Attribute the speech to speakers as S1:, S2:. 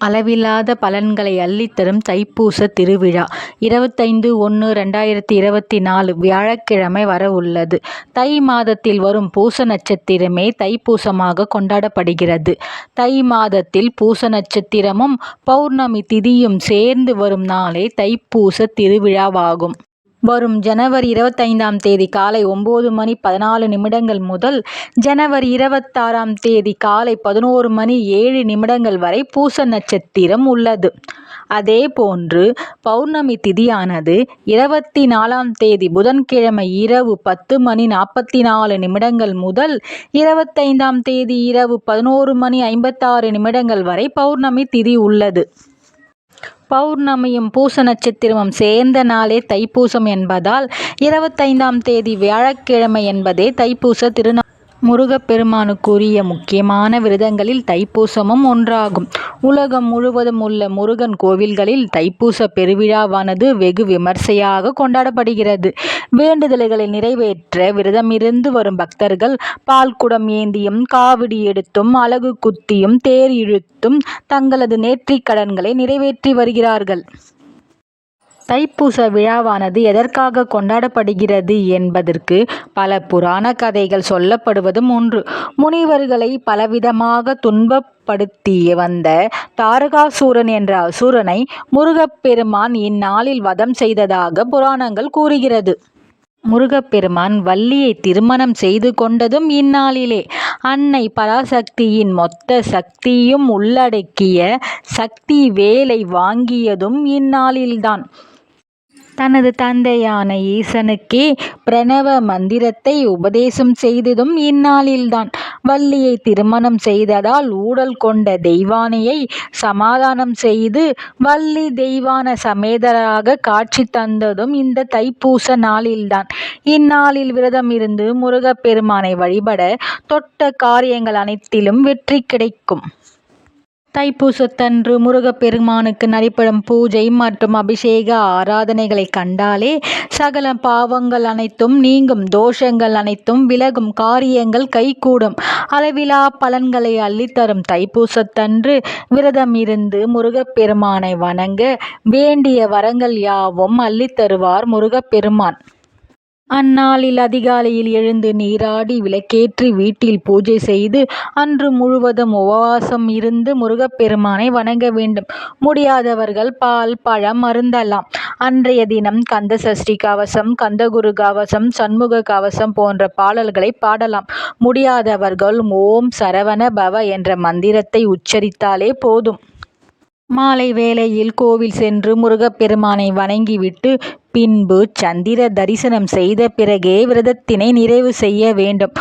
S1: அளவில்லாத பலன்களை அள்ளித்தரும் தைப்பூச திருவிழா 25/1/2024 வியாழக்கிழமை வரவுள்ளது. தை மாதத்தில் வரும் பூச நட்சத்திரமே தைப்பூசமாக கொண்டாடப்படுகிறது. தை மாதத்தில் பூச நட்சத்திரமும் பௌர்ணமி திதியும் சேர்ந்து வரும் நாளே தைப்பூச திருவிழாவாகும். வரும் ஜனவரி 25ஆம் தேதி காலை 9:14 முதல் ஜனவரி 26ஆம் தேதி காலை 11:07 வரை பூச நட்சத்திரம் உள்ளது. அதேபோன்று பௌர்ணமி திதியானது 24ஆம் தேதி புதன்கிழமை இரவு 10:44 முதல் 25ஆம் தேதி இரவு 11:56 வரை பௌர்ணமி திதி உள்ளது. பௌர்ணமியும் பூச நட்சத்திரமும் சேர்ந்த நாளே தைப்பூசம் என்பதால் 25ஆம் தேதி வியாழக்கிழமை என்பதே தைப்பூச திருநாள். முருகப்பெருமானுக்குரிய முக்கியமான விரதங்களில் தைப்பூசமும் ஒன்றாகும். உலகம் முழுவதும் உள்ள முருகன் கோவில்களில் தைப்பூச பெருவிழாவானது வெகு விமர்சையாக கொண்டாடப்படுகிறது. வேண்டுதல்களை நிறைவேற்ற விரதமிருந்து வரும் பக்தர்கள் பால்குடம் ஏந்தியும் காவடி எடுத்தும் அலகு குத்தியும் தேர் இழுத்தும் தங்களது நேர்த்திக் கடன்களை நிறைவேற்றி வருகிறார்கள். தைப்பூச விழாவானது எதற்காக கொண்டாடப்படுகிறது என்பதற்கு பல புராண கதைகள் சொல்லப்படுவதும் ஒன்று. முனிவர்களை பலவிதமாக துன்பப்படுத்தி வந்த தாரகாசூரன் என்ற அசுரனை முருகப்பெருமான் இந்நாளில் வதம் செய்ததாக புராணங்கள் கூறுகிறது. முருகப்பெருமான் வள்ளியை திருமணம் செய்து கொண்டதும் இந்நாளிலே. அன்னை பராசக்தியின் மொத்த சக்தியும் உள்ளடக்கிய சக்தி வேலை வாங்கியதும் இந்நாளில்தான். தனது தந்தையான ஈசனுக்கே பிரணவ மந்திரத்தை உபதேசம் செய்ததும் இந்நாளில்தான். வள்ளியை திருமணம் செய்ததால் ஊடல் கொண்ட தெய்வானையை சமாதானம் செய்து வள்ளி தெய்வான சமேதராக காட்சி தந்ததும் இந்த தைப்பூச நாளில்தான். இந்நாளில் விரதம் இருந்து முருகப்பெருமானை வழிபட தொட்ட காரியங்கள் அனைத்திலும் வெற்றி கிடைக்கும். தைப்பூசத்தன்று முருகப்பெருமானுக்கு நடைபெறும் பூஜை மற்றும் அபிஷேக ஆராதனைகளை கண்டாலே சகல பாவங்கள் அனைத்தும் நீங்கும், தோஷங்கள் அனைத்தும் விலகும், காரியங்கள் கைகூடும். அளவிலா பலன்களை அள்ளித்தரும் தைப்பூசத்தன்று விரதம் இருந்து முருகப்பெருமானை வணங்க வேண்டிய வரங்கள் யாவும் அள்ளித்தருவார் முருகப்பெருமான். அந்நாளில் அதிகாலையில் எழுந்து நீராடி விளக்கேற்றி வீட்டில் பூஜை செய்து அன்று முழுவதும் உபவாசம் இருந்து முருகப்பெருமானை வணங்க வேண்டும். முடியாதவர்கள் பால் பழம் அருந்தலாம். அன்றைய தினம் கந்த சஷ்டி கவசம், கந்தகுரு கவசம், சண்முக கவசம் போன்ற பாடல்களை பாடலாம். முடியாதவர்கள் ஓம் சரவண பவ என்ற மந்திரத்தை உச்சரித்தாலே போதும். மாலை வேளையில் கோவில் சென்று முருகப்பெருமானை வணங்கிவிட்டு பின்பு சந்திர தரிசனம் செய்த பிறகே விரதத்தினை நிறைவு செய்ய வேண்டும்.